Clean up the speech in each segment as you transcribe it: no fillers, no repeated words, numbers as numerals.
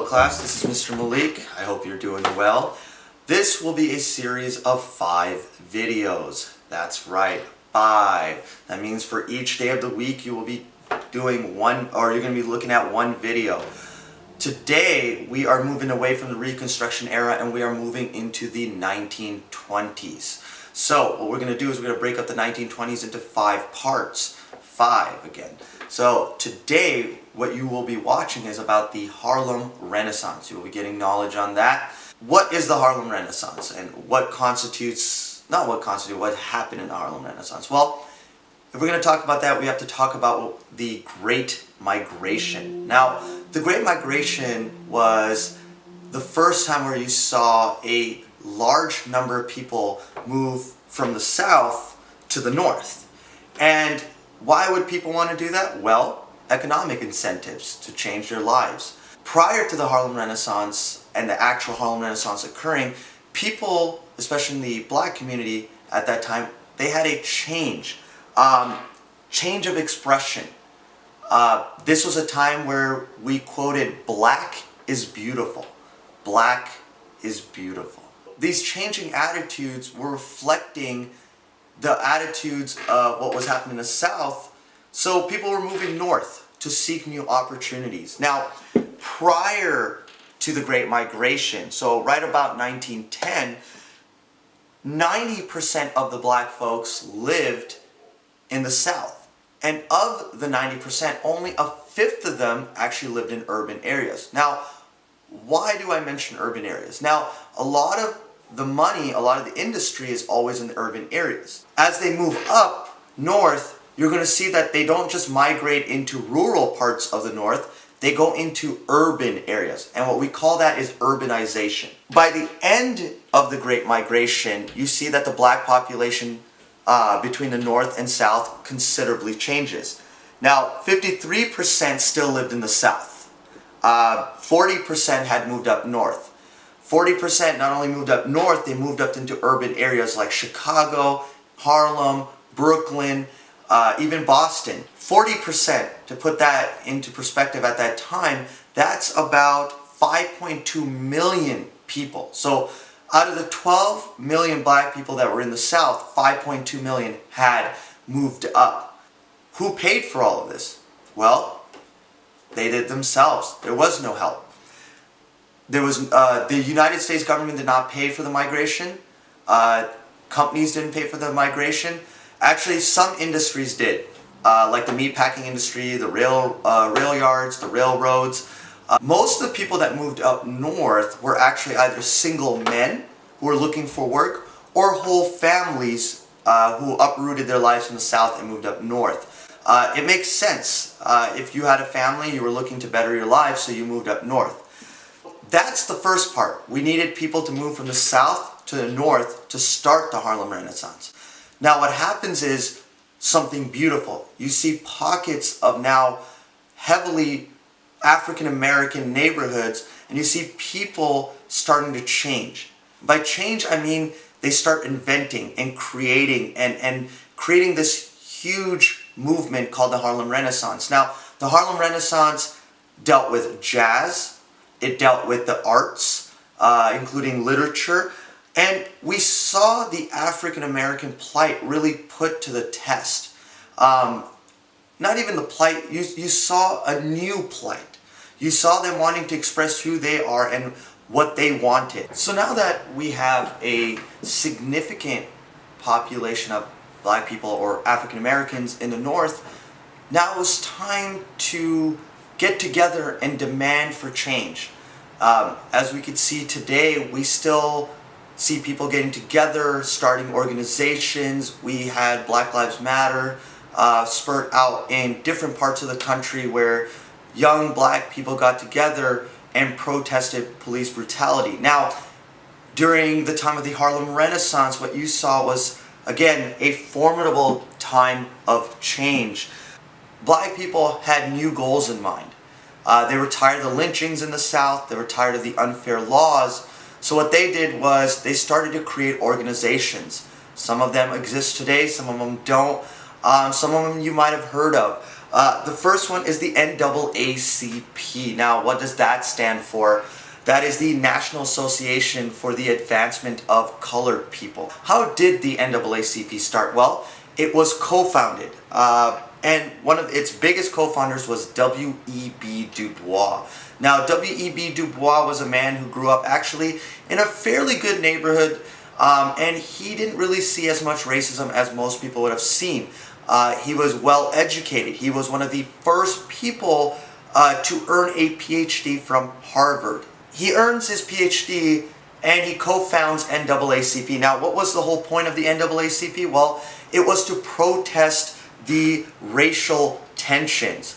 class, this is Mr. Malik. I hope you're doing well. This will be a series of 5 videos. That's right, 5. That means for each day of the week you will be doing one, or you're going to be looking at one video. Today we are moving away from the Reconstruction era and we are moving into the 1920s. So what we're going to do is we're going to break up the 1920s into 5 parts. 5 again. So today what you will be watching is about the Harlem Renaissance. You will be getting knowledge on that. What is the Harlem Renaissance and what happened in the Harlem Renaissance? Well, if we're going to talk about that, we have to talk about the Great Migration. Now, the Great Migration was the first time where you saw a large number of people move from the south to the north. And why would people want to do that? Well, economic incentives to change their lives. Prior to the Harlem Renaissance and the actual Harlem Renaissance occurring, people, especially in the black community at that time, they had a change of expression. This was a time where we quoted, "Black is beautiful. Black is beautiful." These changing attitudes were reflecting the attitudes of what was happening in the South, so people were moving north to seek new opportunities. Now, prior to the Great Migration, so right about 1910, 90% of the black folks lived in the South. And of the 90%, only a fifth of them actually lived in urban areas. Now, why do I mention urban areas? Now, a lot of the money, a lot of the industry is always in the urban areas. As they move up north, you're going to see that they don't just migrate into rural parts of the north, they go into urban areas. And what we call that is urbanization. By the end of the Great Migration, you see that the black population between the north and south considerably changes. Now, 53% still lived in the south. 40% had moved up north. 40% not only moved up north, they moved up into urban areas like Chicago, Harlem, Brooklyn, even Boston. 40%, to put that into perspective at that time, that's about 5.2 million people. So out of the 12 million black people that were in the South, 5.2 million had moved up. Who paid for all of this? Well, they did themselves. There was no help. There was the United States government did not pay for the migration. Companies didn't pay for the migration. Actually, some industries did, like the meatpacking industry, the rail yards, the railroads. Most of the people that moved up north were actually either single men who were looking for work or whole families who uprooted their lives from the South and moved up north. It makes sense. If you had a family, you were looking to better your life, so you moved up north. That's the first part. We needed people to move from the South to the North to start the Harlem Renaissance. Now what happens is something beautiful. You see pockets of now heavily African American neighborhoods, and you see people starting to change. By change, I mean they start inventing and creating and creating this huge movement called the Harlem Renaissance. Now, the Harlem Renaissance dealt with jazz. It dealt with the arts, including literature, and we saw the African American plight really put to the test. Not even the plight, you saw a new plight. You saw them wanting to express who they are and what they wanted. So now that we have a significant population of black people or African Americans in the North, now it's time to get together and demand for change. As we can see today, we still see people getting together, starting organizations. We had Black Lives Matter spurt out in different parts of the country where young black people got together and protested police brutality. Now, during the time of the Harlem Renaissance, what you saw was, again, a formidable time of change. Black people had new goals in mind. They were tired of the lynchings in the South. They were tired of the unfair laws. So what they did was they started to create organizations. Some of them exist today, some of them don't. Some of them you might have heard of. The first one is the NAACP. Now, what does that stand for? That is the National Association for the Advancement of Colored People. How did the NAACP start? Well, it was co-founded, and one of its biggest co-founders was W.E.B. Du Bois. Now, W.E.B. Du Bois was a man who grew up actually in a fairly good neighborhood, and he didn't really see as much racism as most people would have seen. He was well educated. He was one of the first people to earn a PhD from Harvard. He earns his PhD and he co-founds NAACP. Now, what was the whole point of the NAACP? Well, it was to protest the racial tensions.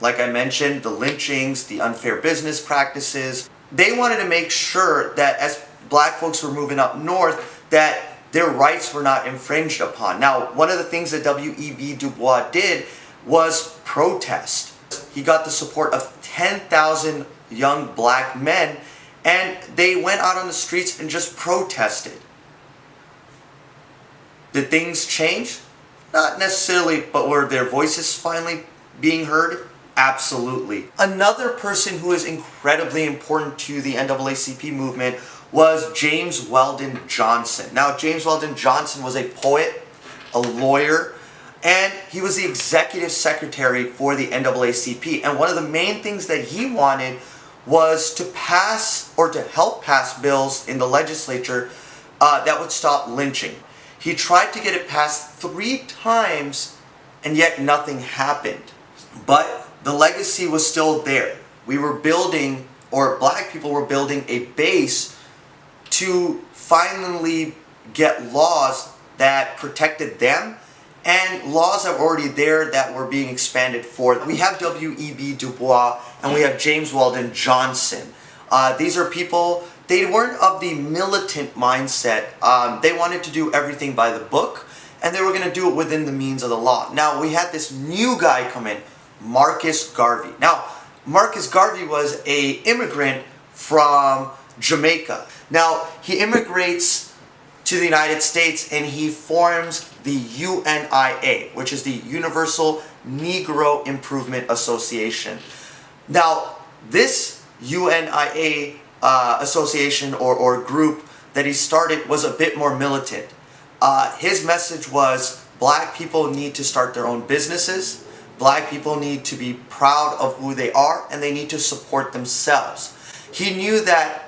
Like I mentioned, the lynchings, the unfair business practices. They wanted to make sure that as black folks were moving up north, that their rights were not infringed upon. Now, one of the things that W.E.B. Du Bois did was protest. He got the support of 10,000 young black men, and they went out on the streets and just protested. Did things change? Not necessarily, but were their voices finally being heard? Absolutely. Another person who is incredibly important to the NAACP movement was James Weldon Johnson. Now, James Weldon Johnson was a poet, a lawyer, and he was the executive secretary for the NAACP. And one of the main things that he wanted was to pass or to help pass bills in the legislature that would stop lynching. He tried to get it passed 3 times, and yet nothing happened. But the legacy was still there. We were building, or black people were building, a base to finally get laws that protected them and laws that were already there that were being expanded for them. We have W.E.B. Du Bois and we have James Weldon Johnson. These are people, they weren't of the militant mindset. They wanted to do everything by the book, and they were going to do it within the means of the law. Now, we had this new guy come in, Marcus Garvey. Now, Marcus Garvey was an immigrant from Jamaica. Now, he immigrates to the United States and he forms the UNIA, which is the Universal Negro Improvement Association. Now, this UNIA association or group that he started was a bit more militant. His message was black people need to start their own businesses, black people need to be proud of who they are, and they need to support themselves. He knew that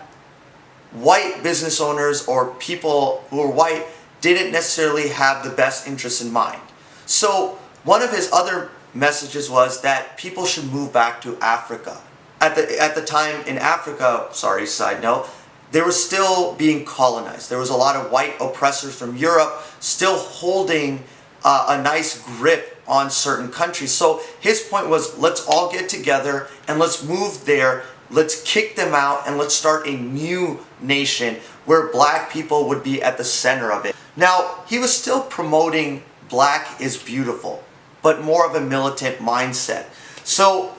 white business owners or people who were white didn't necessarily have the best interests in mind. So one of his other messages was that people should move back to Africa. At the time in Africa, sorry, side note, they were still being colonized. There was a lot of white oppressors from Europe still holding a nice grip on certain countries. So his point was, let's all get together and let's move there. Let's kick them out and let's start a new nation where black people would be at the center of it. Now, he was still promoting black is beautiful, but more of a militant mindset. So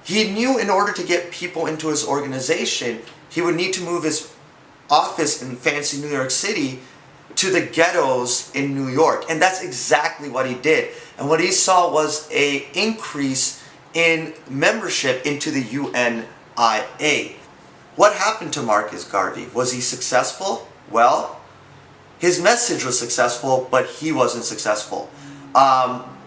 he knew in order to get people into his organization, he would need to move his office in fancy New York City to the ghettos in New York. And that's exactly what he did. And what he saw was an increase in membership into the UNIA. What happened to Marcus Garvey? Was he successful? Well, his message was successful, but he wasn't successful.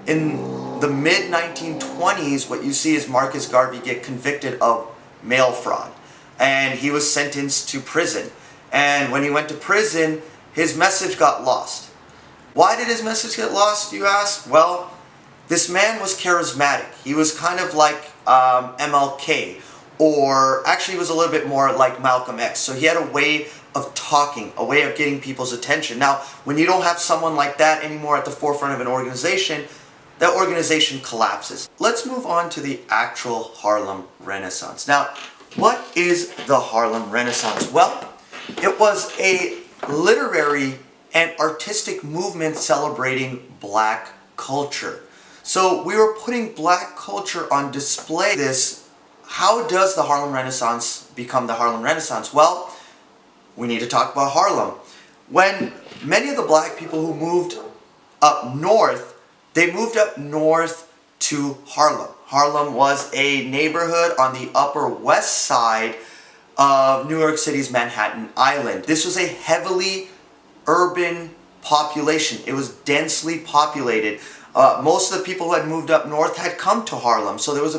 In the mid-1920s, what you see is Marcus Garvey get convicted of mail fraud. And he was sentenced to prison. And when he went to prison, his message got lost. Why did his message get lost, you ask? Well, this man was charismatic. He was kind of like MLK. Or actually he was a little bit more like Malcolm X. So he had a way of talking, a way of getting people's attention. Now, when you don't have someone like that anymore at the forefront of an organization, that organization collapses. Let's move on to the actual Harlem Renaissance. Now, what is the Harlem Renaissance? Well, it was a literary and artistic movement celebrating black culture. So we were putting black culture on display. How does the Harlem Renaissance become the Harlem Renaissance? Well, we need to talk about Harlem. When many of the black people who moved up north, they moved up north to Harlem. Harlem was a neighborhood on the Upper West Side of New York City's Manhattan Island. This was a heavily urban population. It was densely populated. Most of the people who had moved up north had come to Harlem, so it was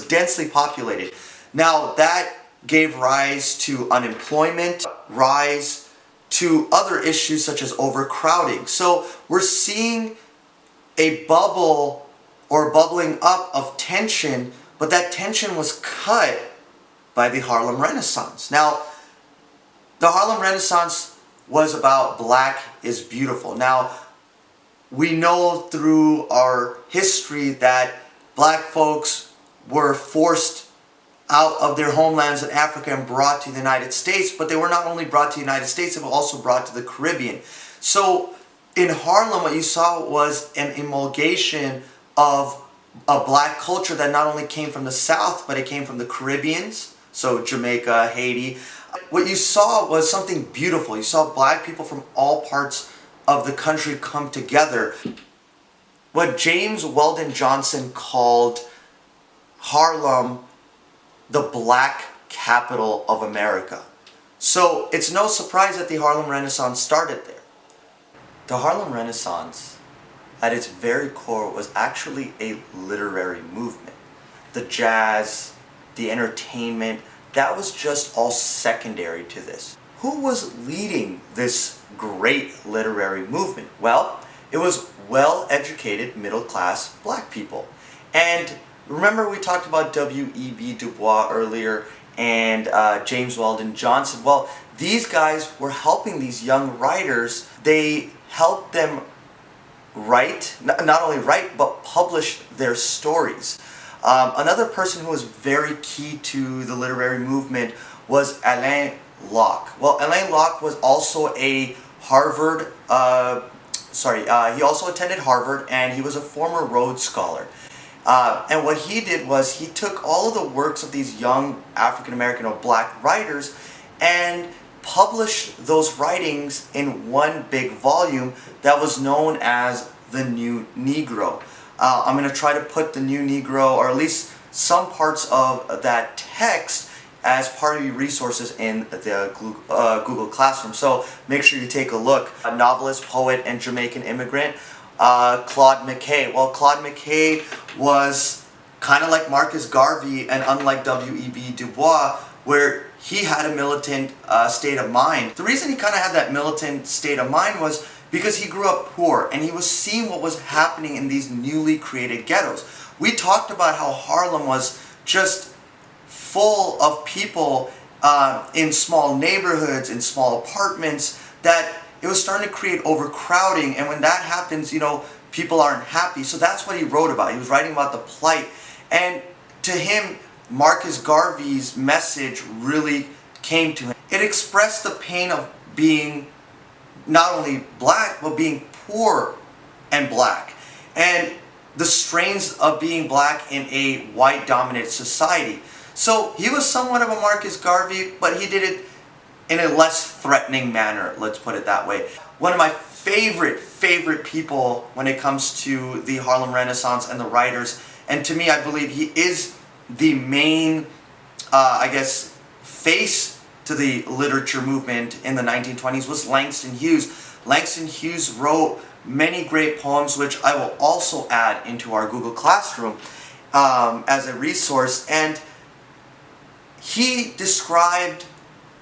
densely populated. Now that gave rise to unemployment, rise to other issues such as overcrowding. So we're seeing a bubble or bubbling up of tension, but that tension was cut by the Harlem Renaissance. Now, the Harlem Renaissance was about black is beautiful. Now, we know through our history that black folks were forced out of their homelands in Africa and brought to the United States, but they were not only brought to the United States, they were also brought to the Caribbean. So in Harlem, what you saw was an emulgation of a black culture that not only came from the South, but it came from the Caribbeans, so Jamaica, Haiti. What you saw was something beautiful. You saw black people from all parts of the country come together. What James Weldon Johnson called Harlem the black capital of America. So it's no surprise that the Harlem Renaissance started there. The Harlem Renaissance, at its very core, was actually a literary movement. The jazz, the entertainment, that was just all secondary to this. Who was leading this great literary movement? Well, it was well-educated, middle-class black people. And remember we talked about W.E.B. Du Bois earlier and James Weldon Johnson. Well, these guys were helping these young writers. They helped them write, not only write, but publish their stories. Another person who was very key to the literary movement was Alain Locke. Well, Alain Locke was also a Harvard, he also attended Harvard, and he was a former Rhodes Scholar. And what he did was he took all of the works of these young African-American or black writers and published those writings in one big volume that was known as the New Negro. I'm going to try to put the New Negro, or at least some parts of that text, as part of your resources in the Google Classroom. So make sure you take a look. A novelist, poet, and Jamaican immigrant, Claude McKay. Well, Claude McKay was kind of like Marcus Garvey, and unlike W.E.B. Du Bois, where he had a militant state of mind. The reason he kind of had that militant state of mind was because he grew up poor and he was seeing what was happening in these newly created ghettos. We talked about how Harlem was just full of people in small neighborhoods, in small apartments, that it was starting to create overcrowding, and when that happens, you know, people aren't happy. So that's what he wrote about. He was writing about the plight, and to him, Marcus Garvey's message really came to him. It expressed the pain of being not only black, but being poor and black, and the strains of being black in a white-dominated society. So he was somewhat of a Marcus Garvey, but he did it in a less threatening manner, let's put it that way. One of my favorite people when it comes to the Harlem Renaissance and the writers, and to me I believe he is the main, face to the literature movement in the 1920s, was Langston Hughes. Langston Hughes wrote many great poems, which I will also add into our Google Classroom as a resource, and he described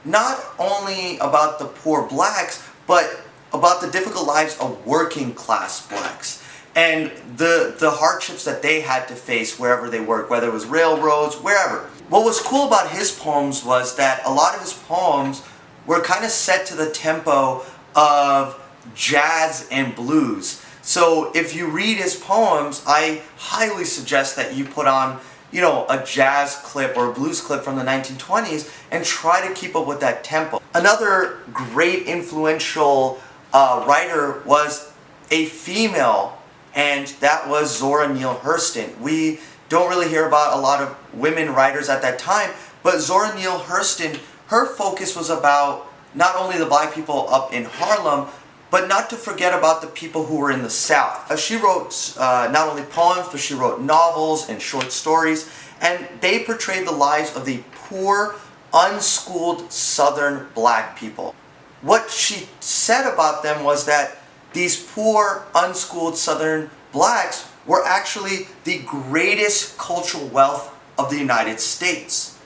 not only about the poor blacks, but about the difficult lives of working class blacks and the hardships that they had to face wherever they worked, whether it was railroads, wherever. What was cool about his poems was that a lot of his poems were kind of set to the tempo of jazz and blues. So if you read his poems, I highly suggest that you put on, you know, a jazz clip or a blues clip from the 1920s and try to keep up with that tempo. Another great influential writer was a female, and that was Zora Neale Hurston. We don't really hear about a lot of women writers at that time, but Zora Neale Hurston, her focus was about not only the black people up in Harlem, but not to forget about the people who were in the South. She wrote not only poems, but she wrote novels and short stories, and they portrayed the lives of the poor, unschooled Southern black people. What she said about them was that these poor, unschooled Southern blacks were actually the greatest cultural wealth of the United States.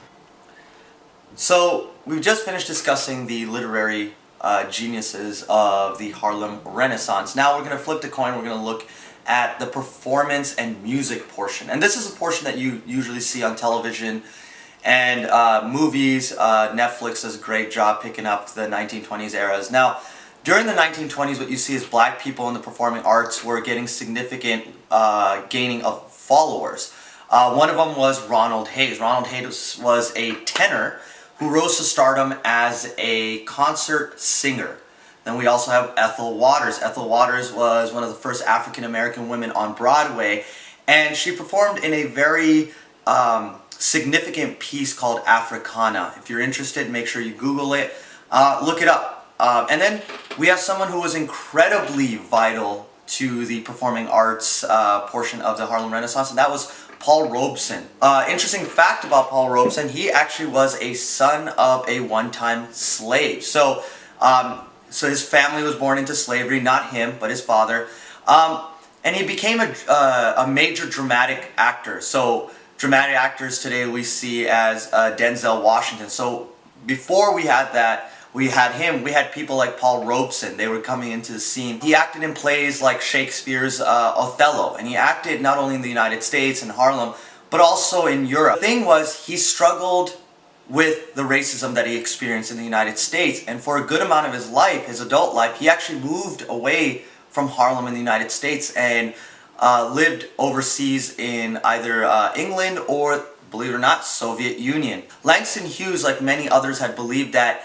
So we've just finished discussing the literary geniuses of the Harlem Renaissance. Now we're going to flip the coin. We're going to look at the performance and music portion. And this is a portion that you usually see on television and movies. Netflix does a great job picking up the 1920s eras. Now, during the 1920s, what you see is black people in the performing arts were getting significant gaining of followers. One of them was Ronald Hayes. Ronald Hayes was a tenor who rose to stardom as a concert singer. Then we also have Ethel Waters. Ethel Waters was one of the first African-American women on Broadway, and she performed in a very significant piece called Africana. If you're interested, make sure you Google it, look it up. And then we have someone who was incredibly vital to the performing arts portion of the Harlem Renaissance, and that was Paul Robeson. Interesting fact about Paul Robeson, he actually was a son of a one-time slave. So his family was born into slavery, not him, but his father. And he became a major dramatic actor. So dramatic actors today we see as Denzel Washington. So before we had that, we had people like Paul Robeson. They were coming into the scene. He acted in plays like Shakespeare's Othello, and he acted not only in the United States and Harlem, but also in Europe. The thing was, he struggled with the racism that he experienced in the United States, and for a good amount of his life, his adult life, he actually moved away from Harlem in the United States and lived overseas in either England or, believe it or not, Soviet Union. Langston Hughes, like many others, had believed that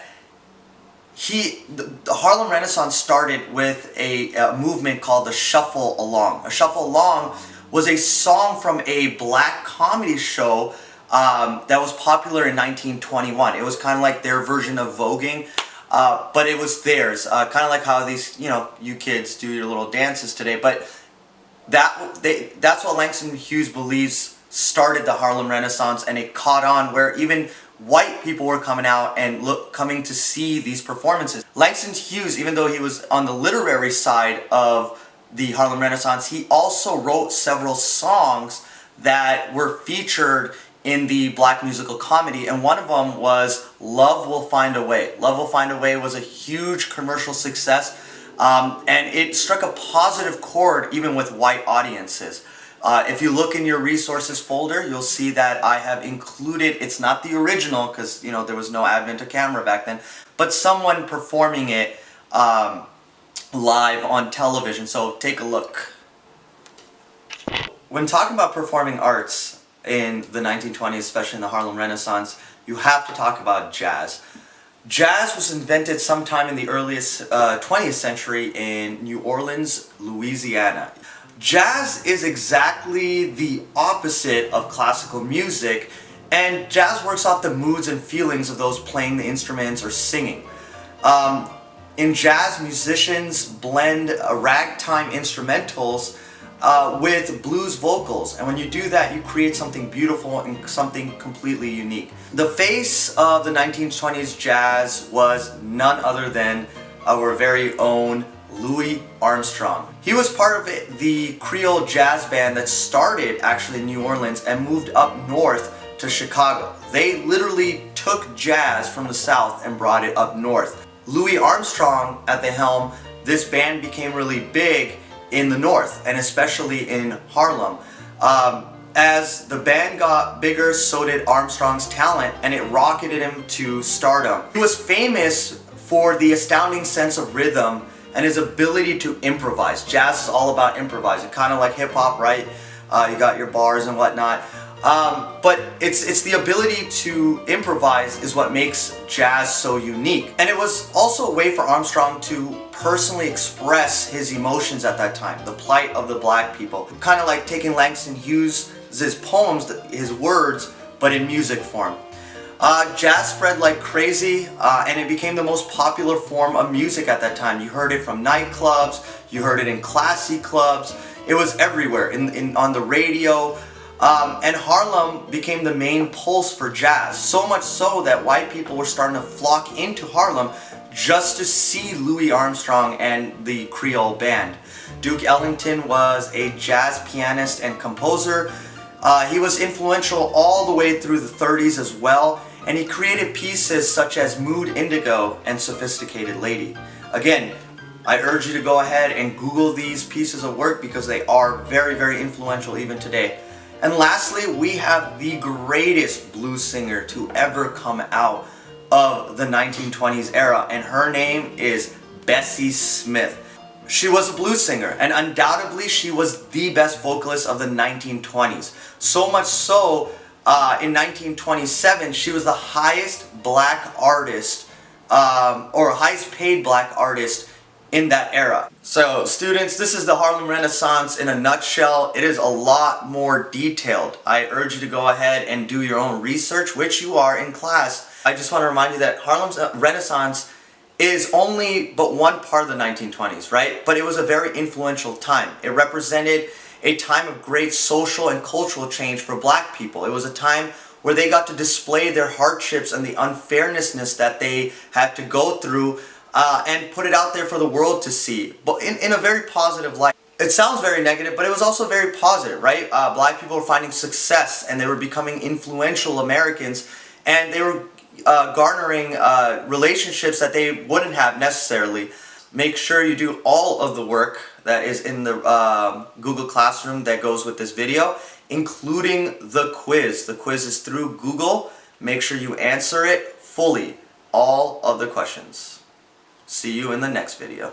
the Harlem Renaissance started with a movement called the Shuffle Along. A Shuffle Along was a song from a black comedy show that was popular in 1921. It was kind of like their version of voguing, but it was theirs. Kind of like how these, you kids do your little dances today. But that's what Langston Hughes believes started the Harlem Renaissance, and it caught on where even white people were coming out and coming to see these performances. Langston Hughes, even though he was on the literary side of the Harlem Renaissance, he also wrote several songs that were featured in the black musical comedy, and one of them was Love Will Find a Way. Love Will Find a Way was a huge commercial success, and it struck a positive chord even with white audiences. If you look in your resources folder, you'll see that I have included, it's not the original because there was no advent of camera back then, but someone performing it live on television, so take a look. When talking about performing arts in the 1920s, especially in the Harlem Renaissance, you have to talk about jazz. Jazz was invented sometime in the earliest 20th century in New Orleans, Louisiana. Jazz is exactly the opposite of classical music, and jazz works off the moods and feelings of those playing the instruments or singing. In jazz, musicians blend ragtime instrumentals with blues vocals, and when you do that, you create something beautiful and something completely unique. The face of the 1920s jazz was none other than our very own Louis Armstrong. He was part of the Creole jazz band that started actually in New Orleans and moved up north to Chicago. They literally took jazz from the South and brought it up north. Louis Armstrong at the helm, this band became really big in the North, and especially in Harlem. As the band got bigger, so did Armstrong's talent, and it rocketed him to stardom. He was famous for the astounding sense of rhythm and his ability to improvise. Jazz is all about improvising, kind of like hip-hop, right? You got your bars and whatnot. But it's the ability to improvise is what makes jazz so unique. And it was also a way for Armstrong to personally express his emotions at that time, the plight of the black people. Kind of like taking Langston Hughes' poems, his words, but in music form. Jazz spread like crazy, and it became the most popular form of music at that time. You heard it from nightclubs, you heard it in classy clubs, it was everywhere, on the radio, and Harlem became the main pulse for jazz. So much so that white people were starting to flock into Harlem just to see Louis Armstrong and the Creole Band. Duke Ellington was a jazz pianist and composer. He was influential all the way through the 30s as well, and he created pieces such as Mood Indigo and Sophisticated Lady. Again, I urge you to go ahead and Google these pieces of work because they are very, very influential even today. And lastly, we have the greatest blues singer to ever come out of the 1920s era, and her name is Bessie Smith. She was a blues singer, and undoubtedly she was the best vocalist of the 1920s. So much so, in 1927, she was the highest black artist, or highest paid black artist in that era. So students, this is the Harlem Renaissance in a nutshell. It is a lot more detailed. I urge you to go ahead and do your own research, which you are in class. I just want to remind you that Harlem's Renaissance is only but one part of the 1920s, right? But it was a very influential time. It represented a time of great social and cultural change for black people. It was a time where they got to display their hardships and the unfairness that they had to go through and put it out there for the world to see, but in a very positive light. It sounds very negative, but it was also very positive, right? Black people were finding success and they were becoming influential Americans, and they were garnering relationships that they wouldn't have necessarily. Make sure you do all of the work that is in the Google Classroom that goes with this video, including the quiz. The quiz is through Google. Make sure you answer it fully, all of the questions. See you in the next video.